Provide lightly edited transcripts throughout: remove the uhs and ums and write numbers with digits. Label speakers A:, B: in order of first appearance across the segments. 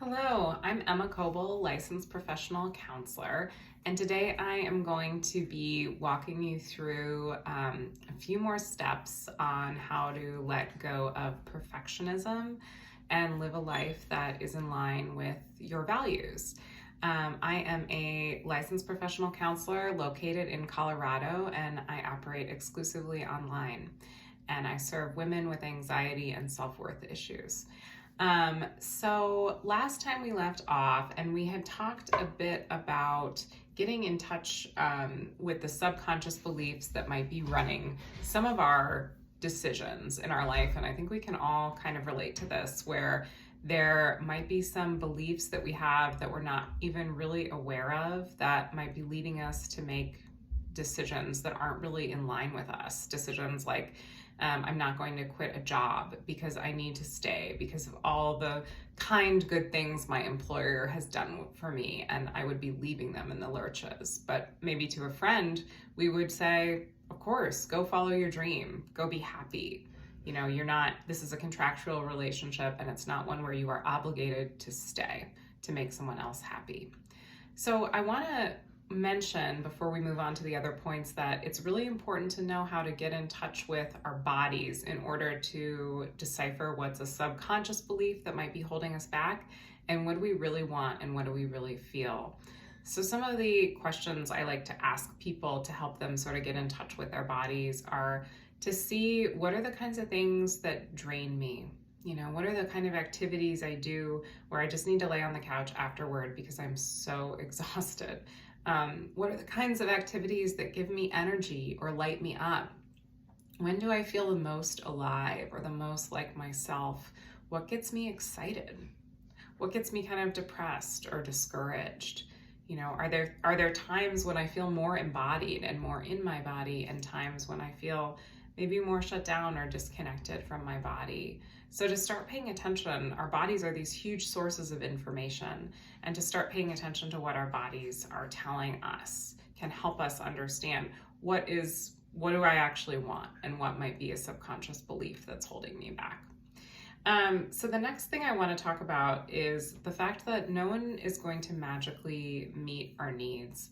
A: Hello, I'm Emma Coble, licensed professional counselor, and today I am going to be walking you through a few more steps on how to let go of perfectionism and live a life that is in line with your values. I am a licensed professional counselor located in Colorado, and I operate exclusively online. And I serve women with anxiety and self-worth issues. So last time we left off, and we had talked a bit about getting in touch with the subconscious beliefs that might be running some of our decisions in our life. And I think we can all kind of relate to this, where there might be some beliefs that we have that we're not even really aware of that might be leading us to make decisions that aren't really in line with us. Decisions like, I'm not going to quit a job because I need to stay because of all the good things my employer has done for me, and I would be leaving them in the lurches. But maybe to a friend, we would say, of course, go follow your dream, go be happy. This is a contractual relationship, and it's not one where you are obligated to stay to make someone else happy. So I want to mention before we move on to the other points that it's really important to know how to get in touch with our bodies in order to decipher what's a subconscious belief that might be holding us back and what do we really want and what do we really feel. So some of the questions I like to ask people to help them sort of get in touch with their bodies are to see what are the kinds of things that drain me. What are the kind of activities I do where I just need to lay on the couch afterward because I'm so exhausted? What are the kinds of activities that give me energy or light me up? When do I feel the most alive or the most like myself? What gets me excited? What gets me kind of depressed or discouraged? Are there times when I feel more embodied and more in my body, and times when I feel maybe more shut down or disconnected from my body? So to start paying attention, our bodies are these huge sources of information, and to start paying attention to what our bodies are telling us can help us understand what do I actually want and what might be a subconscious belief that's holding me back. So the next thing I want to talk about is the fact that no one is going to magically meet our needs.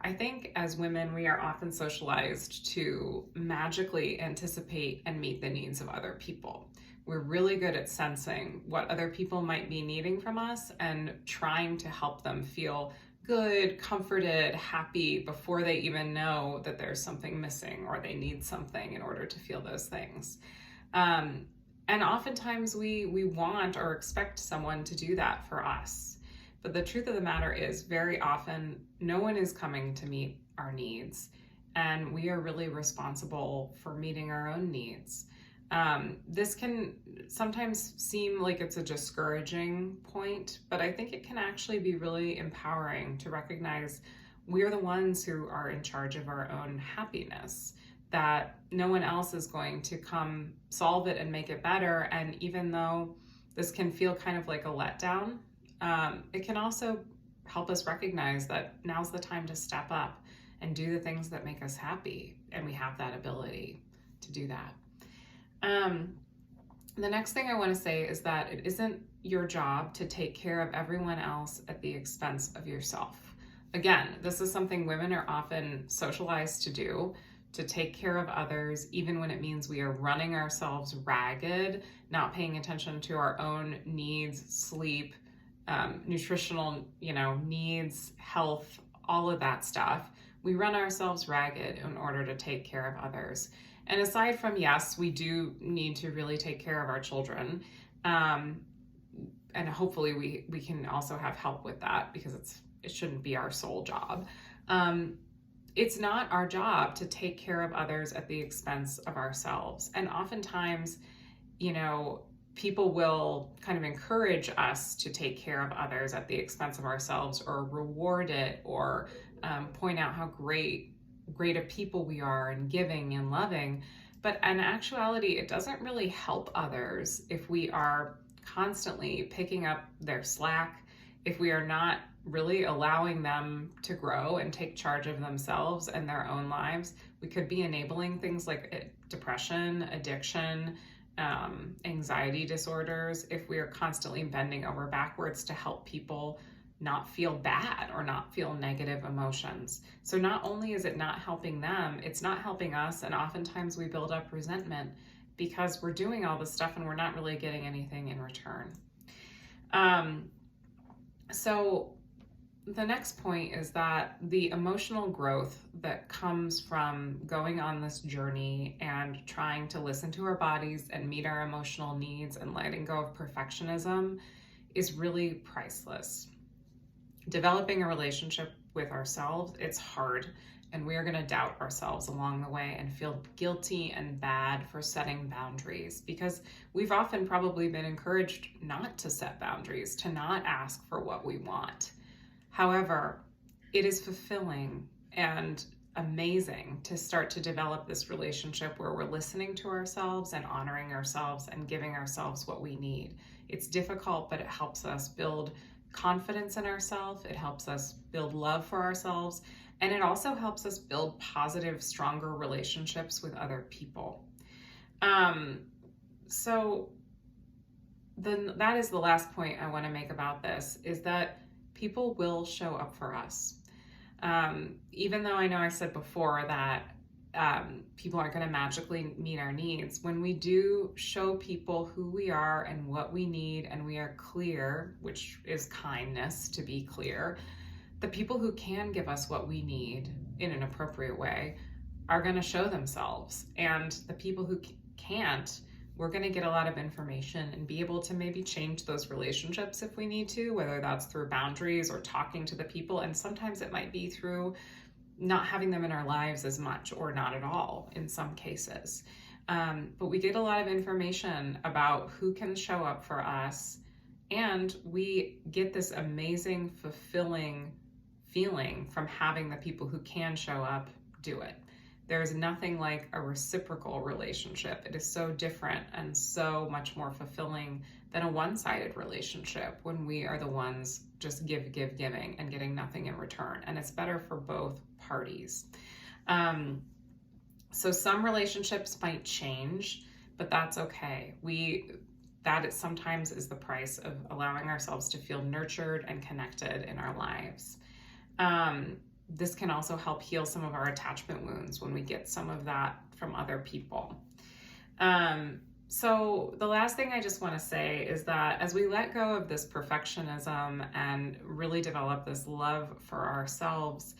A: I think as women, we are often socialized to magically anticipate and meet the needs of other people. We're really good at sensing what other people might be needing from us and trying to help them feel good, comforted, happy before they even know that there's something missing or they need something in order to feel those things. And oftentimes we want or expect someone to do that for us. But the truth of the matter is, very often, no one is coming to meet our needs, and we are really responsible for meeting our own needs. This can sometimes seem like it's a discouraging point, but I think it can actually be really empowering to recognize we're the ones who are in charge of our own happiness, that no one else is going to come solve it and make it better. And even though this can feel kind of like a letdown, it can also help us recognize that now's the time to step up and do the things that make us happy, and we have that ability to do that. The next thing I want to say is that it isn't your job to take care of everyone else at the expense of yourself. Again, this is something women are often socialized to do, to take care of others, even when it means we are running ourselves ragged, not paying attention to our own needs, sleep, nutritional, needs, health, all of that stuff. We run ourselves ragged in order to take care of others. And aside from, yes, we do need to really take care of our children. And hopefully we can also have help with that, because it shouldn't be our sole job. It's not our job to take care of others at the expense of ourselves. And oftentimes, people will kind of encourage us to take care of others at the expense of ourselves, or reward it, or point out how great of people we are and giving and loving. But in actuality, it doesn't really help others if we are constantly picking up their slack, if we are not really allowing them to grow and take charge of themselves and their own lives. We could be enabling things like depression, addiction, anxiety disorders if we are constantly bending over backwards to help people not feel bad or not feel negative emotions. So not only is it not helping them, it's not helping us, and oftentimes we build up resentment because we're doing all this stuff and we're not really getting anything in return. So the next point is that the emotional growth that comes from going on this journey and trying to listen to our bodies and meet our emotional needs and letting go of perfectionism is really priceless. Developing a relationship with ourselves, it's hard, and we are going to doubt ourselves along the way and feel guilty and bad for setting boundaries, because we've often probably been encouraged not to set boundaries, to not ask for what we want. However, it is fulfilling and amazing to start to develop this relationship where we're listening to ourselves and honoring ourselves and giving ourselves what we need. It's difficult, but it helps us build confidence in ourselves. It helps us build love for ourselves. And it also helps us build positive, stronger relationships with other people. So then that is the last point I want to make about this, is that people will show up for us. Even though I know I said before that people aren't going to magically meet our needs, when we do show people who we are and what we need, and we are clear, which is kindness, to be clear, the people who can give us what we need in an appropriate way are going to show themselves. And the people who can't, we're going to get a lot of information and be able to maybe change those relationships if we need to, whether that's through boundaries or talking to the people. And sometimes it might be through not having them in our lives as much, or not at all in some cases. But we get a lot of information about who can show up for us, and we get this amazing, fulfilling feeling from having the people who can show up do it. There's nothing like a reciprocal relationship. It is so different and so much more fulfilling than a one-sided relationship when we are the ones just giving and getting nothing in return. And it's better for both parties. So some relationships might change, but that's okay. That sometimes is the price of allowing ourselves to feel nurtured and connected in our lives. This can also help heal some of our attachment wounds when we get some of that from other people. So the last thing I just want to say is that as we let go of this perfectionism and really develop this love for ourselves,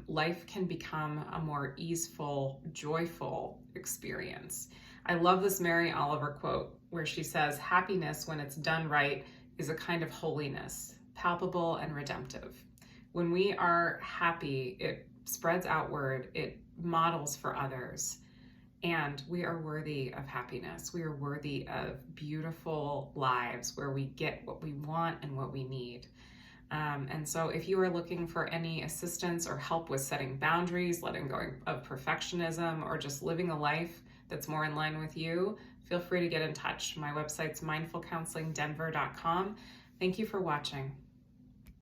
A: life can become a more easeful, joyful experience. I love this Mary Oliver quote where she says, "Happiness, when it's done right, is a kind of holiness, palpable and redemptive." When we are happy, it spreads outward, it models for others, and we are worthy of happiness. We are worthy of beautiful lives where we get what we want and what we need. And so if you are looking for any assistance or help with setting boundaries, letting go of perfectionism, or just living a life that's more in line with you, feel free to get in touch. My website's mindfulcounselingdenver.com. Thank you for watching.